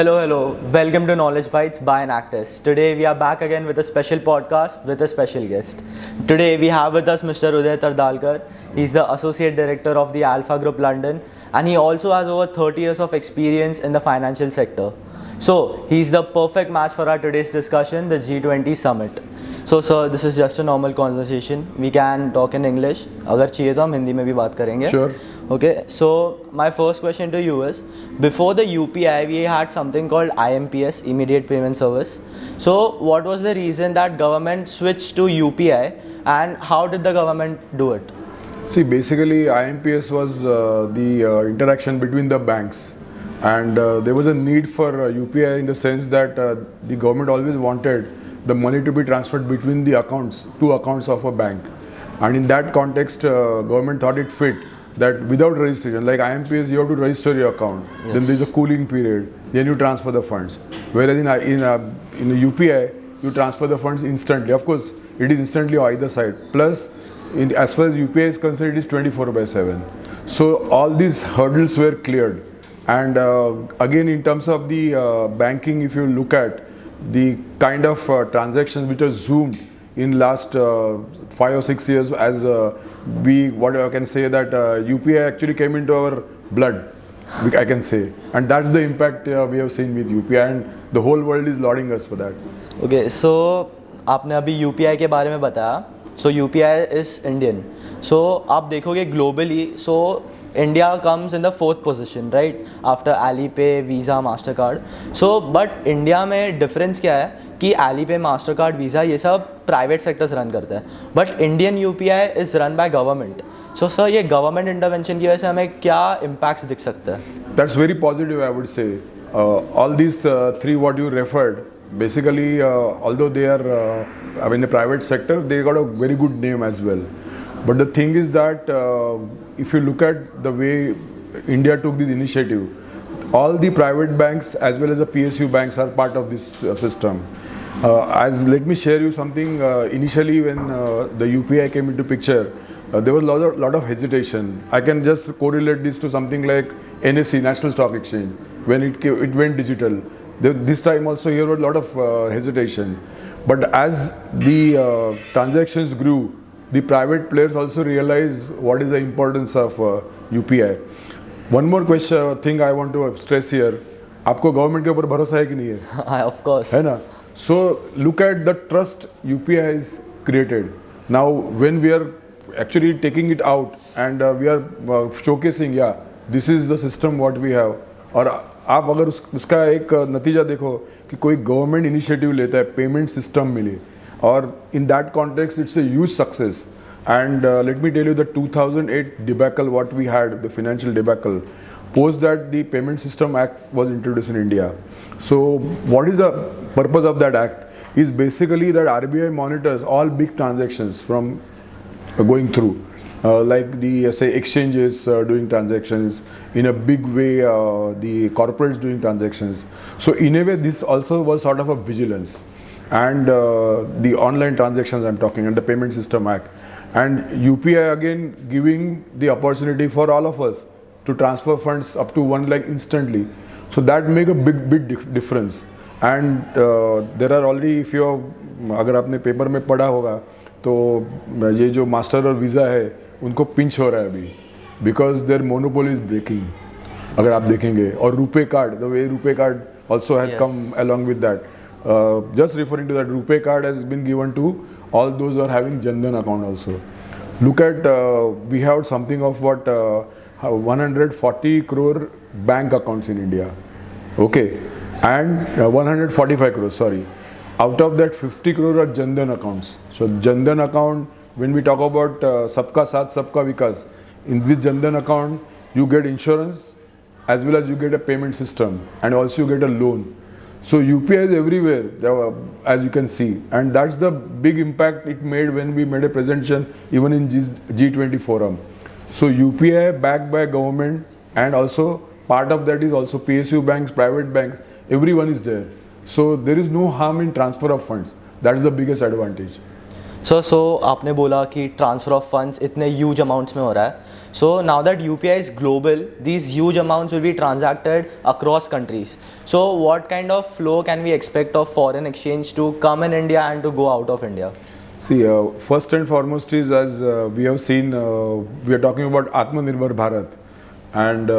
Hello, hello. Welcome to Knowledge Bites by Enactus. Today we are back again with a special podcast with a special guest. Today we have with us Mr. Uday Tardalkar. He's the Associate Director of the Alpha Group London, and he also has over 30 years of experience in the financial sector. So he's the perfect match for our today's discussion, the G20 Summit. So sir, this is just a normal conversation. We can talk in English. अगर चाहिए तो हम हिंदी में भी बात करेंगे. Sure. Okay, so my first question to you is, before the UPI we had something called IMPS, Immediate Payment Service. So what was the reason that government switched to UPI, and how did the government do it? See, basically IMPS was the interaction between the banks, and there was a need for UPI in the sense that the government always wanted the money to be transferred between the accounts, two accounts of a bank. And in that context, government thought it fit that without registration, like IMPS, you have to register your account. Yes. Then there is a cooling period. Then you transfer the funds. Whereas in a UPI, you transfer the funds instantly. Of course, it is instantly on either side. Plus, as far as UPI is concerned, it is 24/7. So all these hurdles were cleared. And again, in terms of the banking, if you look at the kind of transactions which are zoomed in last 5 or 6 years, as what I can say that UPI actually came into our blood, I can say, and that's the impact we have seen with UPI, and the whole world is lauding us for that. Okay, so आपने अभी UPI के बारे में बताया. So UPI is Indian. So आप देखोगे globally, so India comes in the 4th position, right? After Alipay, Visa, Mastercard. So but India में difference क्या है कि Alipay, Mastercard, Visa ये सब private sectors run करते हैं. But Indian UPI is run by government. So sir, ये government intervention की वजह से हमें क्या impacts दिख सकते हैं? That's very positive, I would say. All these three what you referred, basically, although they are in the private sector, they got a very good name as well. But the thing is that if you look at the way India took this initiative, all the private banks as well as the PSU banks are part of this system. Let me share you something. Initially, when the UPI came into picture, there was a lot of hesitation. I can just correlate this to something like NSE, National Stock Exchange, when it went digital. This time also here was a lot of hesitation. But as the transactions grew, the private players also realize what is the importance of UPI. One more thing I want to stress here. आपको government के ऊपर भरोसा है कि नहीं है? Of course. है ना? So look at the trust UPI is created. Now when we are actually taking it out and we are showcasing, yeah, this is the system what we have. और आप अगर उसका एक नतीजा देखो कि कोई गवर्नमेंट इनिशिएटिव लेता है पेमेंट सिस्टम मिले, और in that context it's a huge success. And let me tell you the 2008 debacle what we had, the financial debacle. Post that the Payment System Act was introduced in India. So what is the purpose of that act? Is basically that RBI monitors all big transactions from going through. Like the say exchanges doing transactions in a big way, the corporates doing transactions. So in a way this also was sort of a vigilance. And the online transactions I'm talking, and the Payment System Act, and UPI again giving the opportunity for all of us to transfer funds up to 1 lakh instantly. So that make a big difference. And there are already, if you have, अगर आपने paper में पढ़ा होगा तो ये जो master और visa है उनको पिंच हो रहा है अभी, because their monopoly is breaking. अगर आप देखेंगे, और RuPay card, the way RuPay card also has come along with that. Just referring to that, RuPay card has been given to all those who are having Jan Dhan account also. Look at, we have something of what 140 crore bank accounts in India. Okay, and 145 crores, sorry. Out of that, 50 crore are Jan Dhan accounts. So Jan Dhan account, when we talk about Sabka Saath Sabka Vikas, in this Jan Dhan account, you get insurance as well as you get a payment system, and also you get a loan. So UPI is everywhere, as you can see, and that's the big impact it made when we made a presentation even in G20 forum. So UPI backed by government, and also part of that is also PSU banks, private banks, everyone is there. So there is no harm in transfer of funds. That is the biggest advantage. So आपने बोला कि transfer of funds इतने huge amounts में हो रहा है. So now that UPI is global, these huge amounts will be transacted across countries. So what kind of flow can we expect of foreign exchange to come in India and to go out of India? See, first and foremost is, as we have seen, we are talking about Atmanirbhar Bharat, and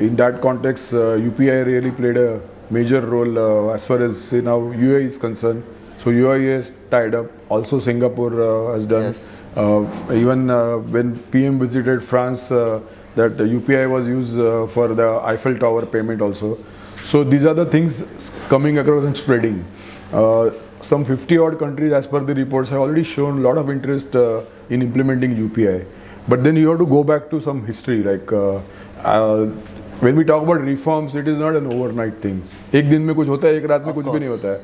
in that context, UPI really played a major role as far as say, now UAE is concerned. So UAE is tied up. Also Singapore has done. Yes. Even when PM visited France, that UPI was used for the Eiffel Tower payment also. So these are the things coming across and spreading. Some 50 odd countries, as per the reports, have already shown a lot of interest in implementing UPI. But then you have to go back to some history. Like when we talk about reforms, it is not an overnight thing. एक दिन में कुछ होता है, एक रात में कुछ भी नहीं होता है.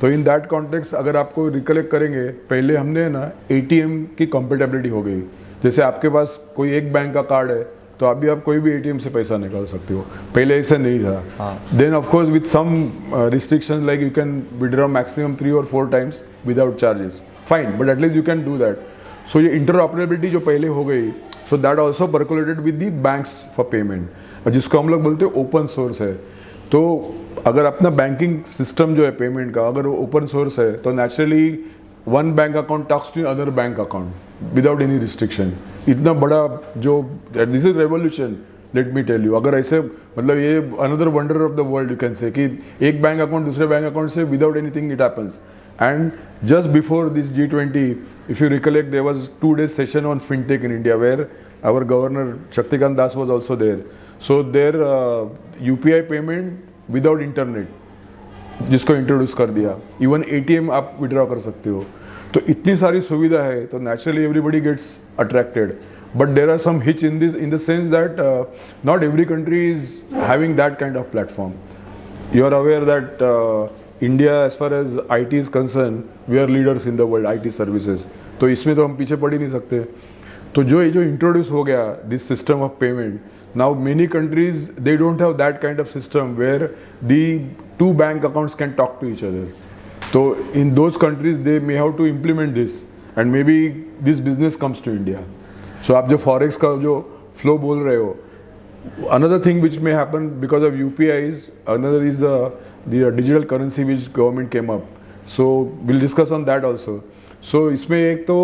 तो इन दैट कॉन्टेक्स्ट अगर आपको रिकलेक्ट करेंगे, पहले हमने ना ATM की कॉम्पेटेबिलिटी हो गई. जैसे आपके पास कोई एक बैंक का कार्ड है तो अभी आप कोई भी ATM से पैसा निकाल सकते हो, पहले ऐसा नहीं था. Then of course with some restrictions like you can withdraw maximum 3 or 4 times without charges, fine, but at least you can do that. So ये इंटरऑपरेबिलिटी जो पहले हो गई, so that also percolated with the banks for payment, जिसको हम लोग बोलते हैं ओपन सोर्स है. तो अगर अपना बैंकिंग सिस्टम जो है पेमेंट का, अगर वो ओपन सोर्स है, तो naturally one bank account talks to other bank account without any restriction. इतना बड़ा जो this is revolution, let me tell you. अगर ऐसे मतलब ये another wonder of the world you can say कि एक बैंक अकाउंट दूसरे बैंक अकाउंट से without anything it happens. And just before this G20, if you recollect, there was 2 days session on fintech in India where our governor Shaktikant Das was also there. So there UPI payment without internet जिसको introduce कर दिया, even ATM आप withdraw कर सकते हो. तो इतनी सारी सुविधा है, तो naturally everybody gets attracted. But there are some hitch in this, in the sense that not every country is having that kind of platform. You are aware that India as far as IT is concern, we are leaders in the world IT services. तो इसमें तो हम पीछे पड़ ही नहीं सकते. तो जो इंट्रोड्यूस हो गया this system of payment, now many countries they don't have that kind of system where the 2 bank accounts can talk to each other. So in those countries they may have to implement this, and maybe this business comes to India. So आप जो forex का जो flow बोल रहे हो, another thing which may happen because of UPI is the digital currency which government came up. So we'll discuss on that also. So इसमें एक तो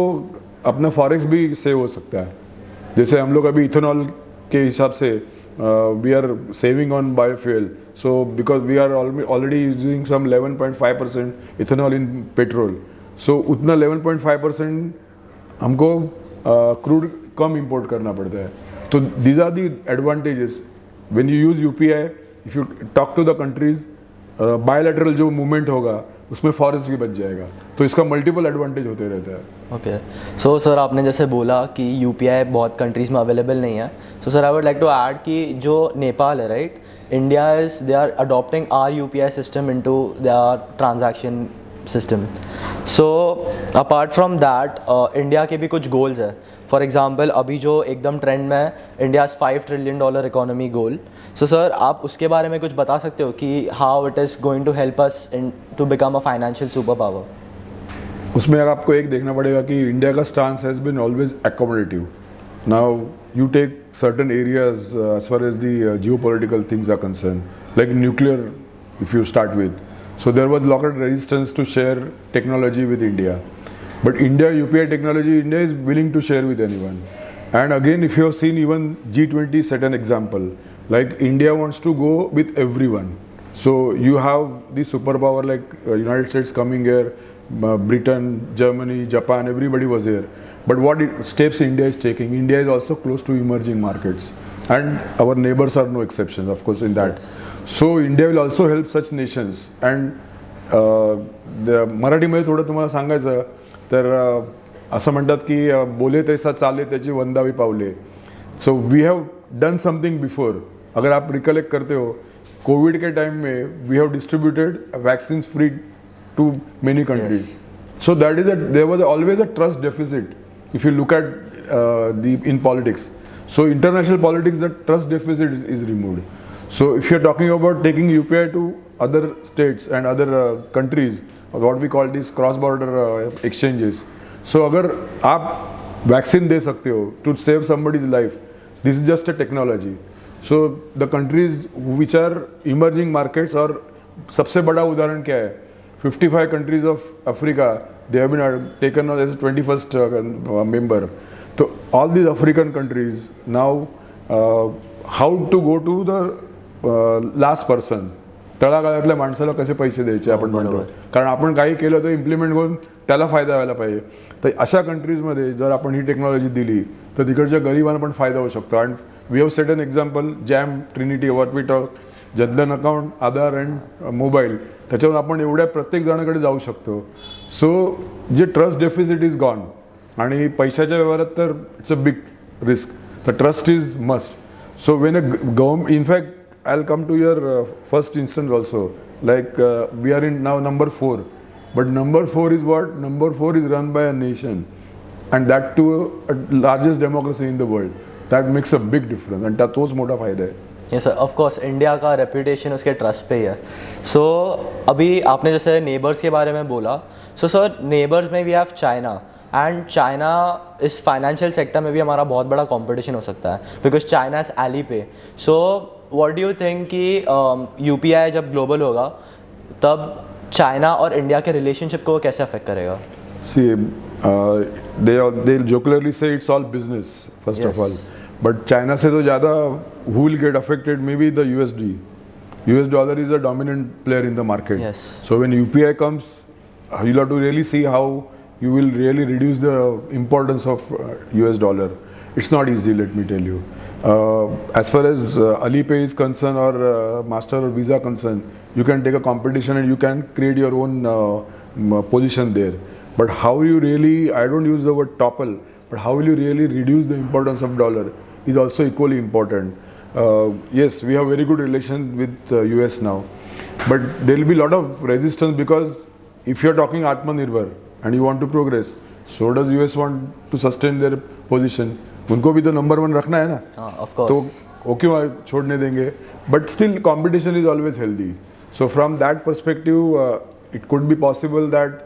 अपना forex भी सेव हो सकता है. जैसे हम लोग अभी इथेनॉल के हिसाब से we are saving on biofuel. So because we are already using some 11.5% ethanol in petrol. So उतना 11.5% हमको क्रूड कम इंपोर्ट करना पड़ता है. तो these are the advantages when you use UPI. If you talk to the countries, bilateral जो movement होगा उसमें forest भी बच जाएगा. तो इसका मल्टीपल एडवांटेज होते रहता है. ओके. सो सर आपने जैसे बोला कि UPI बहुत कंट्रीज़ में अवेलेबल नहीं है. So sir I would like to add कि जो नेपाल है, right, India is they are adopting are UPI system into their transaction system. So apart from that India के भी कुछ गोल्स है. फॉर एग्जांपल अभी जो एकदम ट्रेंड में है, India's $5 trillion economy goal. So sir आप उसके बारे में कुछ बता सकते हो कि how it is going to help us in to become a financial super power. उसमें आपको एक देखना पड़ेगा कि इंडिया का stance has been always accommodative. Now you take certain areas as far as the geopolitical things are concern, like nuclear if you start with. So there was lot of resistance to share technology with India, but India UPI technology, India is willing to share with anyone. And again, if you have seen even G20 set an example, like India wants to go with everyone. So you have the superpower like United States coming here, Britain, Germany, Japan, everybody was here. But what steps India is taking? India is also close to emerging markets, and our neighbors are no exception, of course, in that. So India will also help such nations. And मराठीमध्ये थोडं तुम्हाला सांगायचं तर असं म्हणतात की बोले तैसा चाले त्याची वंदावी पावले. So we have done something before. अगर आप रिकलेक्ट करते हो, कोविड के टाइम में we have distributed vaccine free to many countries. So that is there was always a trust deficit if you look at the in politics. So international politics that trust deficit is removed. So if you're talking about taking UPI to other states and other countries, what we call these cross-border exchanges, so अगर आप vaccine दे सकते हो to save somebody's life, this is just a technology. So the countries which are emerging markets, और सबसे बड़ा उदाहरण क्या है, 55 countries of Africa, they have been taken as a 21st member. So all these African countries now, how to go to the last person, तळागाळातल्या माणसाला कसे पैसे द्यायचे आपण म्हणतो, कारण आपण काही केलं तर इम्प्लिमेंट करून त्याला फायदा व्हायला पाहिजे. तर अशा कंट्रीजमध्ये जर आपण ही टेक्नॉलॉजी दिली तर तिकडच्या गरिबांना पण फायदा होऊ शकतो. And we have set an example, JAM, trinity, what we talk, Jan Dhan account, Aadhaar and mobile, त्याच्यावर आपण एवढ्या प्रत्येक जणाकडे जाऊ शकतो. सो जे ट्रस्ट डेफिसिट इज गॉन. आणि पैशाच्या व्यवहारात तर it's a big risk, the trust is must. So when a government, in fact I will come to your first instance also, like we are in now number 4, but number 4 is what, number 4 is run by a nation, and that too largest democracy in the world. That makes a big difference, आणि त्यात तोच मोठा फायदा आहे. ये sir, of course India का reputation उसके trust पे ही है. सो अभी आपने जैसे नेबर्स के बारे में बोला, सो सर नेबर्स में we have China, and China इस फाइनेंशियल सेक्टर में भी हमारा बहुत बड़ा कंपटीशन हो सकता है, बिकॉज चाइना इज एली पे. So what do you think कि यूपीआई जब ग्लोबल होगा तब चाइना और इंडिया के रिलेशनशिप को कैसे अफेक्ट करेगा? See, they'll jocularly say it's all business, first of all. But China से तो ज़्यादा who will get affected? Maybe the USD. US dollar is a dominant player in the market. Yes. So when UPI comes, you'll have to really see how you will really reduce the importance of US dollar. It's not easy, let me tell you. As far as Alipay is concerned, or Master or Visa concerned, you can take a competition and you can create your own position there. But how you really, I don't use the word topple, but how will you really reduce the importance of dollar is also equally important. Yes, we have very good relations with US now, but there will be a lot of resistance, because if you are talking Atmanirbhar and you want to progress, so does US want to sustain their position. उनको भी तो number 1 रखना है ना, of course. तो वो क्यों छोड़ने देंगे? But still competition is always healthy. So from that perspective, it could be possible that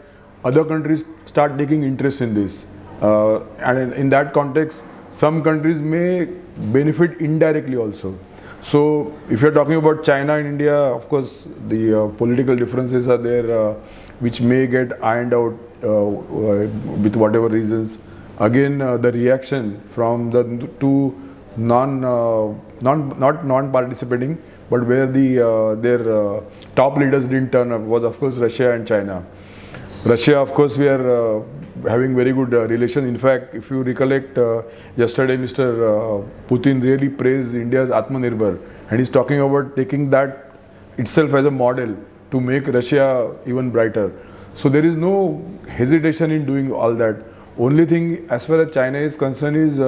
other countries start taking interest in this, and in that context some countries may benefit indirectly also. So if you're talking about China and India, of course the political differences are there, which may get ironed out with whatever reasons. Again, the reaction from the two not non-participating, but where their top leaders didn't turn up, was of course Russia and China. Russia, of course, we are having very good relations. In fact, if you recollect, yesterday Mr. Putin really praised India's Atmanirbhar, and he's talking about taking that itself as a model to make Russia even brighter. So there is no hesitation in doing all that. Only thing as far as China is concerned is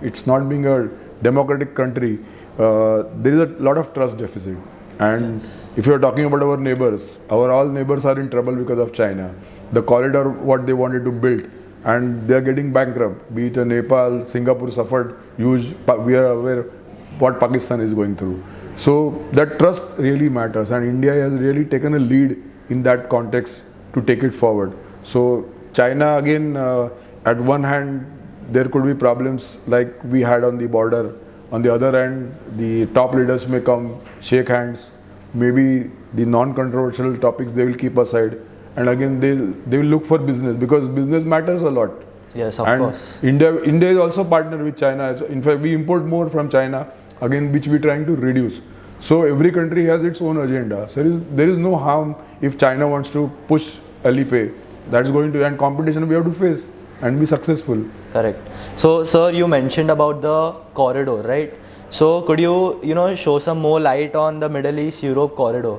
it's not being a democratic country. There is a lot of trust deficit. And if you are talking about our neighbors, our all neighbors are in trouble because of China. The corridor, what they wanted to build, and they are getting bankrupt. Be it Nepal, Singapore suffered huge. We are aware what Pakistan is going through. So that trust really matters, and India has really taken a lead in that context to take it forward. So China again, at one hand, there could be problems like we had on the border. On the other hand, the top leaders may come, shake hands. Maybe the non-controversial topics they will keep aside, and again they will look for business, because business matters a lot. Yes, of course. India is also partner with China. In fact, we import more from China, again, which we are trying to reduce. So every country has its own agenda. So there is no harm if China wants to push Alipay. That's going to, and competition we have to face and be successful. Correct. So sir, you mentioned about the corridor, right? So could you show some more light on the Middle East Europe corridor?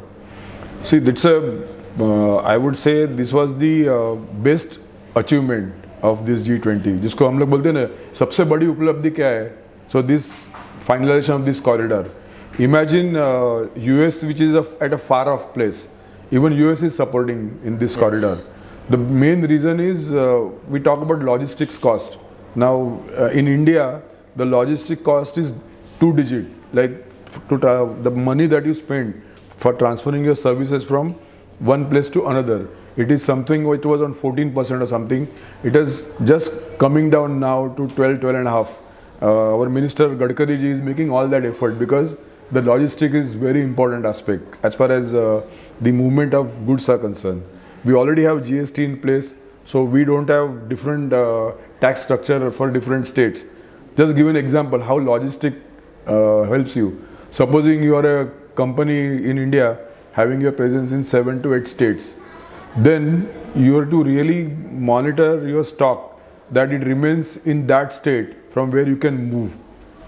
See, that's I would say this was the best achievement of this G20. जिसको हम लोग बोलते हैं ना, सबसे बड़ी उपलब्धि क्या है? So this finalization of this corridor. Imagine US, which is at a far off place. Even US is supporting in this corridor. The main reason is we talk about logistics cost. Now in India, the logistic cost is 2-digit. Like the money that you spend for transferring your services from one place to another. It is something which was on 14% or something. It is just coming down now to 12.5. Our Minister Gadkari ji is making all that effort because the logistic is very important aspect as far as the movement of goods are concerned. We already have GST in place, so we don't have different tax structure for different states. Just give an example how logistic helps you. Supposing you are a company in India having your presence in 7 to 8 states, then you have to really monitor your stock that it remains in that state from where you can move,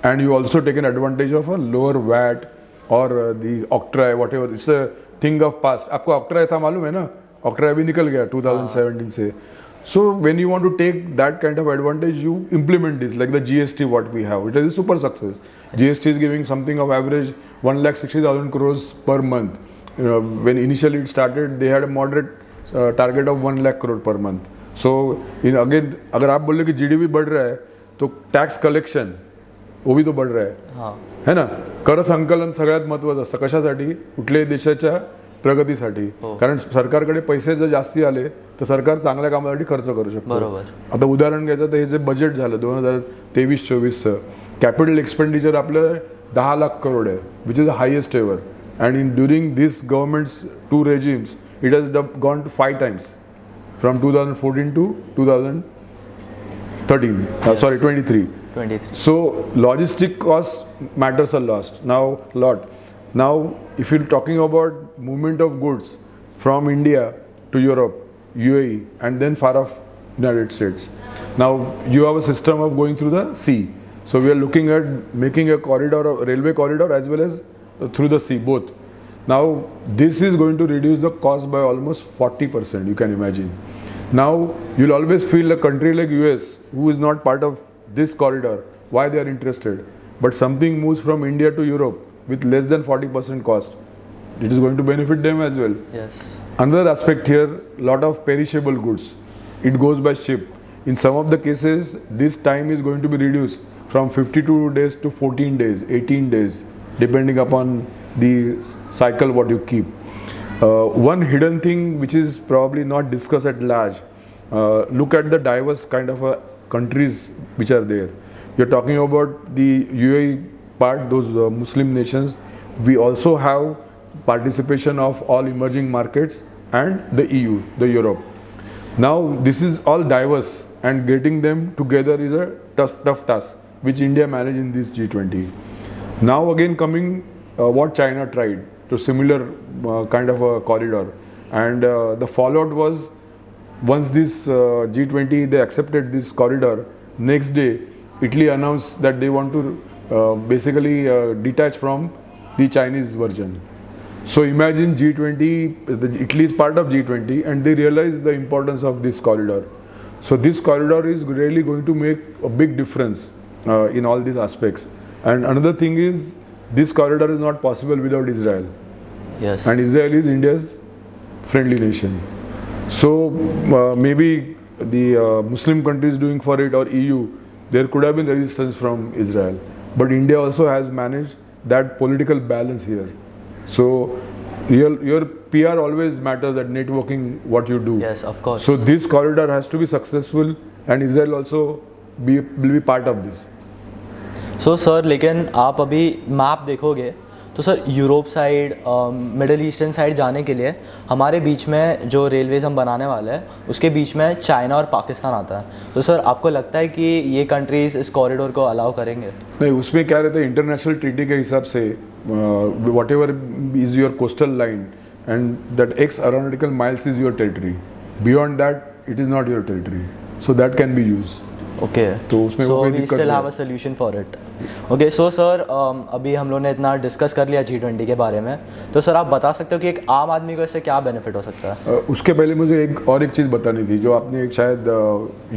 and you also take an advantage of a lower VAT or the octroi, whatever. It's a thing of past. आपको octroi था मालूम है ना? Octroi अभी निकल गया 2017 से. So when you want to take that kind of advantage, you implement this like the GST what we have. It is a super success. GST is giving something of average 1,60,000 crores per month. When initially it started, they had a moderate target of 1 lakh crore per month. So again, अगर आप बोल रहे कि GDP बढ़ रहा है, तो tax collection वो भी तो बढ़ रहा है, है ना. कर संकलन सगळ्यात महत्त्वाचं असतं. कशासाठी? कुठल्याही देशाच्या प्रगतीसाठी. कारण सरकारकडे पैसे जर जास्ती आले तर सरकार चांगल्या कामासाठी खर्च करू शकतो. बरोबर. आता उदाहरण घ्यायचं तर हे जे बजेट झालं 2023-24चं कॅपिटल एक्सपेंडिचर आपलं 10 लाख करोड आहे, which is the highest ever. And in during this governments 2 regimes it has gone to 5 times from 2014 to 2013. Sorry, 23. So logistic cost matters a lot. Now if you're talking about movement of goods from India to Europe, UAE, and then far off United States, now you have a system of going through the sea. So we are looking at making a corridor, a railway corridor, as well as through the sea, both. Now this is going to reduce the cost by almost 40%, you can imagine. Now you'll always feel a country like US, who is not part of this corridor, why they are interested. But something moves from India to Europe with less than 40% cost, it is going to benefit them as well. Yes. Another aspect here, lot of perishable goods, it goes by ship. In some of the cases, this time is going to be reduced from 52 days to 14 days, 18 days, depending upon the cycle what you keep. One hidden thing which is probably not discussed at large, look at the diverse kind of countries which are there. You're talking about the UAE part, those Muslim nations. We also have participation of all emerging markets and the EU, the Europe. Now this is all diverse, and getting them together is a tough task, which India managed in this G20. Now again coming what China tried to similar kind of a corridor, and the fallout was once this G20 they accepted this corridor, next day Italy announced that they want to basically detach from the Chinese version. So imagine G20, Italy is part of G20, and they realize the importance of this corridor. So this corridor is really going to make a big difference in all these aspects. And another thing is, this corridor is not possible without Israel. Yes. And Israel is India's friendly nation. So maybe the Muslim countries doing for it, or EU, there could have been resistance from Israel. But India also has managed that political balance here. So your PR always matters at networking what you do. Yes, of course. So this corridor has to be successful, and Israel also will be part of this. So sir लेकिन आप अभी map देखोगे तो sir Europe side, middle eastern side जाने के लिए हमारे बीच में जो रेलवेज़ हम बनाने वाले हैं उसके बीच में चाइना और पाकिस्तान आता है. तो सर आपको लगता है कि ये कंट्रीज़ इस कॉरिडोर को अलाउ करेंगे? नहीं, उसमें क्या रहता है, इंटरनेशनल ट्रीटी के हिसाब से whatever is your coastal line and that X aeronautical miles is your territory, beyond that it is not your territory, so that can be use. Okay, तो उसमें so we still have a solution for it. Okay, so sir अभी हम लोगों ने इतना discuss कर लिया G20 के बारे में, तो सर आप बता सकते हो कि एक आम आदमी को इससे क्या बेनिफिट हो सकता है? उसके पहले मुझे एक चीज़ बतानी थी, जो आपने एक शायद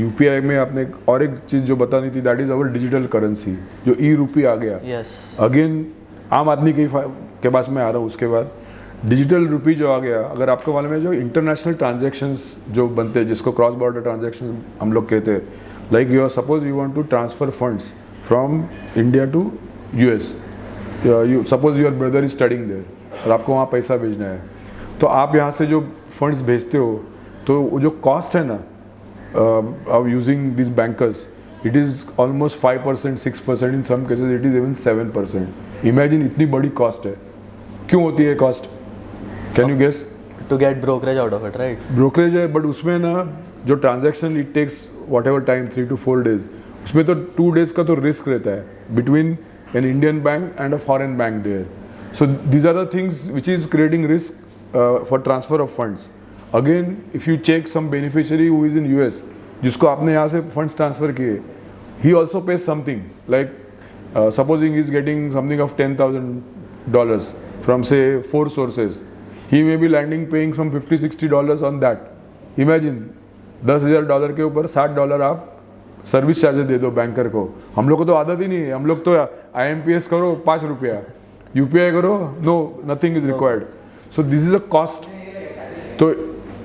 UPI में आपने एक चीज़ जो बतानी थी, that is our digital currency, जो ई-रूपी आ गया. यस. अगेन आम आदमी के पास मैं आ रहा हूँ. उसके बाद डिजिटल रूपी जो आ गया, अगर आपको मालूम है, जो इंटरनेशनल ट्रांजेक्शंस जो बनते हैं, जिसको क्रॉस बॉर्डर ट्रांजेक्शन हम लोग कहते हैं, like you suppose you want to transfer funds from India to US, you suppose your brother is studying there और आपको वहाँ पैसा भेजना है, तो आप यहाँ से जो फंड्स भेजते हो, तो वो जो कॉस्ट है ना of using these bankers, it is almost 5%, 6%, in some cases it is even 7%. Imagine इतनी बड़ी cost है. क्यों होती है cost? Can you guess? To get brokerage out of it, right? Brokerage है, but उसमें ना जो transaction it takes whatever time 3 to 4 days, उसमें तो 2 days का तो risk रहता है between an Indian bank and a foreign bank there. So these are the things which is creating risk for transfer of funds. Again, if you check some beneficiary who is in US, जिसको आपने यहाँ से funds transfer किए, he also pays something. Like supposing he is getting something of $10,000 from say 4 sources, he may be landing paying some $50-60 on that. Imagine $10,000 के ऊपर $60 आप service charges दे दो banker को. हम लोग को तो आदत ही नहीं है. हम लोग तो IMPS करो ₹5, UPI करो, no, nothing is required. So this is a cost. So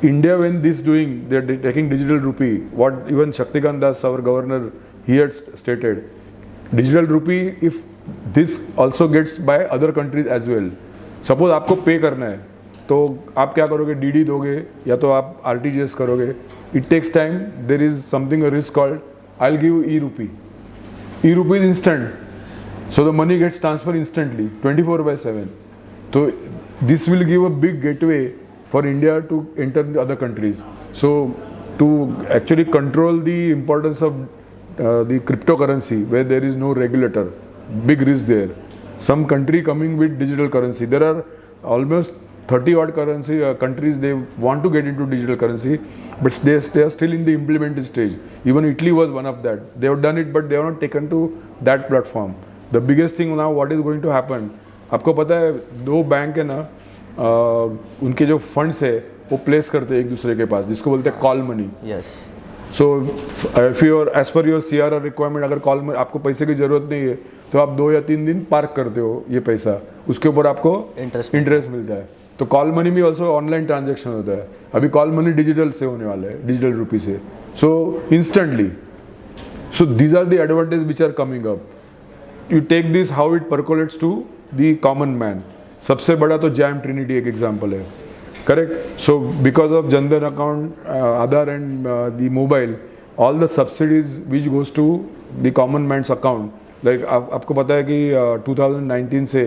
India, when this doing, they are taking digital rupee. What even Shaktikant Das, our governor, he had stated, digital rupee. If this also gets by other countries as well. Suppose आपको पे करना है, तो आप क्या करोगे? DD दोगे या तो आप RTGS करोगे. It takes time. There is something a risk called I'll give you e-rupee. E-rupee is instant, so the money gets transferred instantly, 24/7. So this will give a big gateway for India to enter the other countries. So to actually control the importance of the cryptocurrency where there is no regulator, big risk there. Some country coming with digital currency. There are almost 30 odd countries they want to get into digital currency, but they are still in the implemented stage. Even Italy was one of that. They have done it, but they have not taken to that platform. The biggest thing now, what is going to happen? आपको पता है 2 bank है ना, उनके जो funds है वो place करते हैं एक दूसरे के पास, जिसको बोलते हैं call money. Yes. So if your as per your CRR requirement, अगर कॉल मनी आपको पैसे की जरूरत नहीं है तो आप 2 या 3 दिन पार्क करते हो ये पैसा, उसके ऊपर आपको इंटरेस्ट मिलता है. तो कॉल मनी भी ऑल्सो ऑनलाइन ट्रांजेक्शन होता है. अभी कॉल मनी डिजिटल से होने वाला है, डिजिटल रूपी से, so instantly. So these are the advantage which are coming up. You take this how it percolates to the common man. सबसे बड़ा तो जैम ट्रिनिटी एक एग्जाम्पल है, correct. So because of Jan Dhan account, Aadhaar and the mobile, all the subsidies which goes to the common man's account. Like आपको पता है कि 2019 से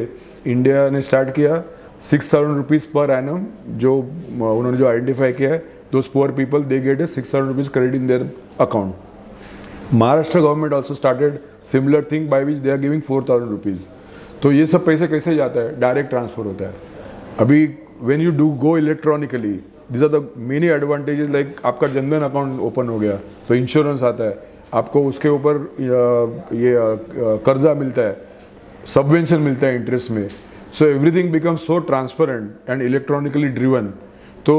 इंडिया ने स्टार्ट किया 6,000 रुपीज़ पर एनम, जो उन्होंने जो आइडेंटिफाई किया है, those poor people they get a 6,000 rupees credit in their account. Maharashtra government also started similar thing by which they are giving 4,000 rupees. तो ये सब पैसे कैसे जाता है? डायरेक्ट ट्रांसफर होता है. अभी when you do go electronically, this are the many advantages. Like आपका जनधन अकाउंट ओपन हो गया तो इंश्योरेंस आता है आपको, उसके ऊपर ये कर्जा मिलता है, सबवेंशन मिलता है इंटरेस्ट में. So everything becomes so transparent and electronically driven. तो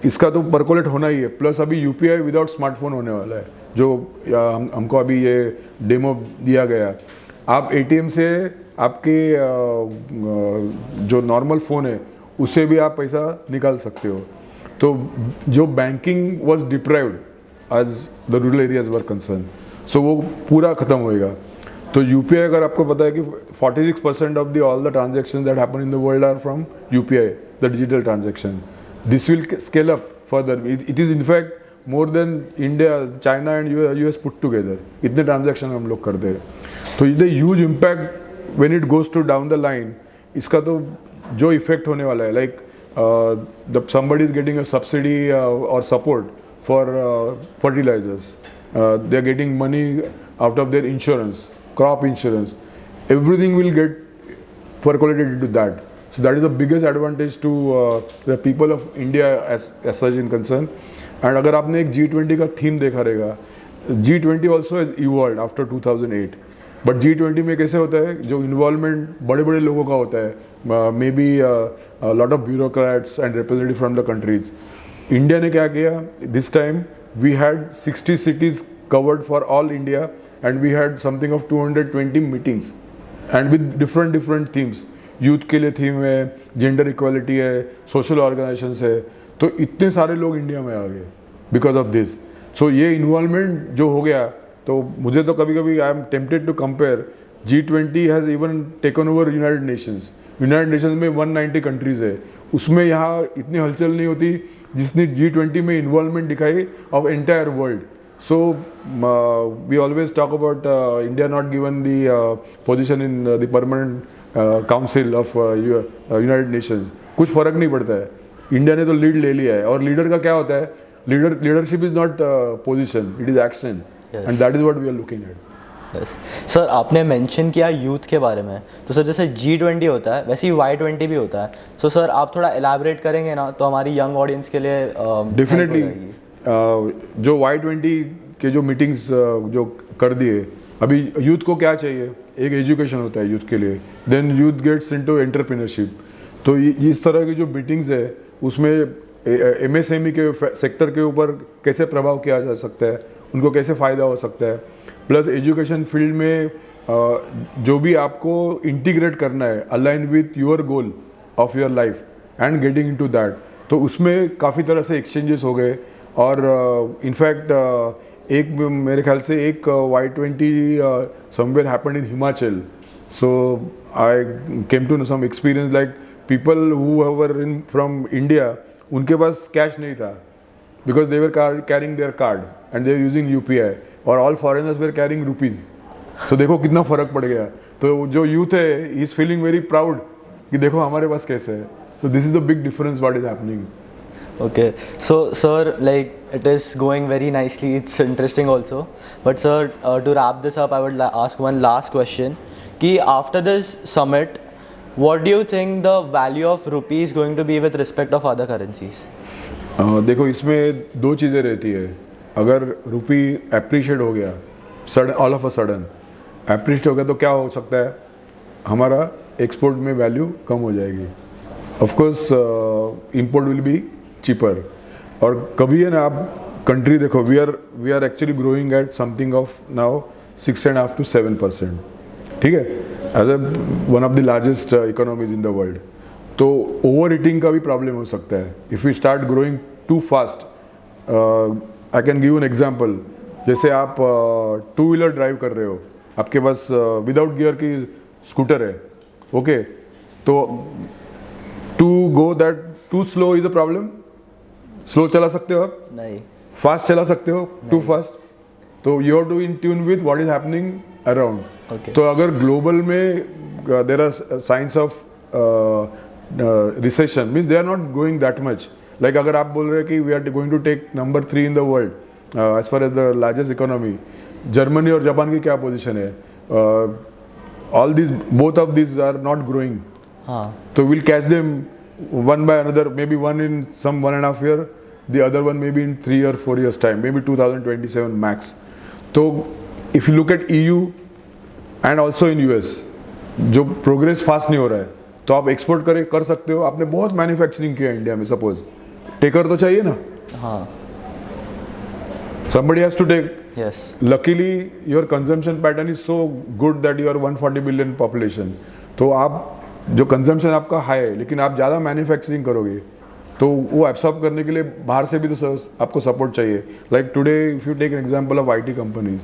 इसका तो परकोलेट होना ही है. प्लस अभी UPI विदाउट स्मार्टफोन होने वाला है, जो हमको अभी ये डेमो दिया गया. आप ATM से आपके जो नॉर्मल फ़ोन है उससे भी आप पैसा निकाल सकते हो. तो जो banking was deprived as the rural areas were concerned, so वो पूरा ख़त्म होएगा. तो UPI, अगर आपको पता है कि 46% of the all the transaction that happen in the world are from UPI, the digital transaction. This will scale up further. It is in fact more than India, China and US put together. इतने transaction हम लोग करते हैं. तो the huge impact when it goes to down the line, इसका तो जो effect होने वाला है, like somebody is getting a subsidy or support for fertilizers, they are getting money out of their insurance, crop insurance, everything will get percolated into that. So that is the biggest advantage to the people of India as such in concern. And अगर आपने एक G20 का theme देखा रहेगा, G20 also has evolved after 2008. But G20 में कैसे होता है, जो इन्वॉल्वमेंट बड़े बड़े लोगों का होता है, maybe lot of bureaucrats and representative from the countries. India ने क्या किया this time? We had 60 cities covered for all India and we had something of 220 meetings and with different themes. Youth के लिए theme है, gender equality है, social organisations है. तो इतने सारे लोग इंडिया में आ गए बिकॉज ऑफ दिस. सो ये इन्वॉल्वमेंट जो हो गया, तो मुझे तो कभी कभी I am tempted to compare. G20 has even taken over United Nations. United Nations में 190 कंट्रीज़ है, उसमें यहाँ इतनी हलचल नहीं होती जिसने G20 में इन्वॉल्वमेंट दिखाई of entire world. So we always talk about India not given the position in the permanent council of United Nations. कुछ फर्क नहीं पड़ता है, इंडिया ने तो लीड ले लिया है. और लीडर का क्या होता है, leadership is not position, it is action, and that is what we are looking at. Yes sir, आपने मेंशन किया यूथ के बारे में, तो सर जैसे G20 होता है वैसे ही Y20 भी होता है. सो सर आप थोड़ा एलैबोरेट करेंगे ना तो हमारी यंग ऑडियंस के लिए डेफिनेटली जो Y20 के जो मीटिंग्स जो कर दिए, अभी यूथ को क्या चाहिए, एक एजुकेशन होता है यूथ के लिए, then youth gets into entrepreneurship. तो इस तरह की जो मीटिंग्स है उसमें MSME के सेक्टर के ऊपर कैसे प्रभाव किया जा सकता है, उनको कैसे फ़ायदा हो सकता है, प्लस एजुकेशन फील्ड में जो भी आपको इंटीग्रेट करना है align with your goal of your life and getting into that, तो उसमें काफ़ी तरह से एक्सचेंजेस हो गए. और इनफैक्ट एक मेरे ख्याल से एक Y20 somewhere happened in Himachal. So I came to know some experience like people who were in from India, उनके पास कैश नहीं था because they were carrying their card and they are using UPI, और all foreigners were carrying rupees. तो देखो कितना फ़र्क पड़ गया. तो जो यूथ है he is feeling very proud कि देखो हमारे पास कैसे है. तो this is the big difference what is happening. Okay, so sir, like it is going very nicely. It's interesting also. But sir, to wrap this up, I would ask one last question. कि after this summit, what do you think the value of rupee is going to be with respect of other currencies? देखो इसमें दो चीज़ें रहती है. अगर रुपी appreciate हो गया sudden, all of a sudden appreciate हो गया, तो क्या हो सकता है, हमारा एक्सपोर्ट में वैल्यू कम हो जाएगी. Of course import will be cheaper. और कभी है ना, आप कंट्री देखो, we are actually growing at something of now 6.5 to 7%. ठीक है, as a one of the largest economies in the world. तो ओवर ईटिंग का भी प्रॉब्लम हो सकता है if you start growing too fast. I can give an example. जैसे आप 2-व्हीलर ड्राइव कर रहे हो, आपके पास विदाउट गियर की स्कूटर है, ओके, तो to go that too slow is a problem. Slow चला सकते हो आप? नहीं. फास्ट चला सकते हो? Too fast. तो you are to in tune with what is happening around. तो अगर ग्लोबल में there are signs of recession, means they are not going that much. Like अगर आप बोल रहे हैं कि we are going to take number 3 in the world as far as the largest economy, Germany और जापान की क्या पोजिशन है? All this, both of this are not growing. तो will catch them one by another, maybe one in some 1.5 year, the other one maybe in 3 or 4 years time, maybe 2027 max. So if you look at EU and also in US, जो progress fast नहीं हो रहा है, तो आप export कर सकते हो. आपने बहुत मैन्युफैक्चरिंग किया इंडिया में, सपोज टेकर तो चाहिए ना. हाँ, somebody has to take. Yes. Luckily your consumption pattern is so good that you are 140 billion population. तो आप जो कंजम्पशन आपका हाई है, लेकिन आप ज़्यादा मैन्युफैक्चरिंग करोगे तो वो एब्सॉर्ब करने के लिए बाहर से भी तो आपको सपोर्ट चाहिए. Like today if you take an example of IT companies,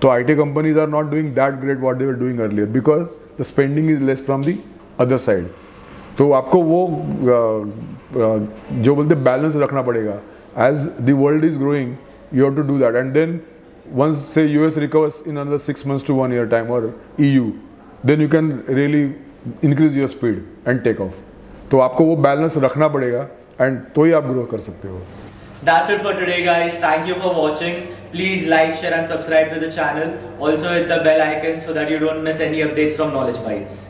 तो IT companies are not doing that great what they were doing earlier because the spending is less from the other side. तो आपको वो जो बोलते balance रखना पड़ेगा. As the world is growing, you have to do that. And then once say US recovers in another 6 months to 1 year time, और EU, then you can really increase your speed and take off. तो आपको वो balance रखना पड़ेगा, and तो ही आप grow कर सकते हो. That's it for today, guys. Thank you for watching. Please like, share and subscribe to the channel. Also hit the bell icon so that you don't miss any updates from Knowledge Bites.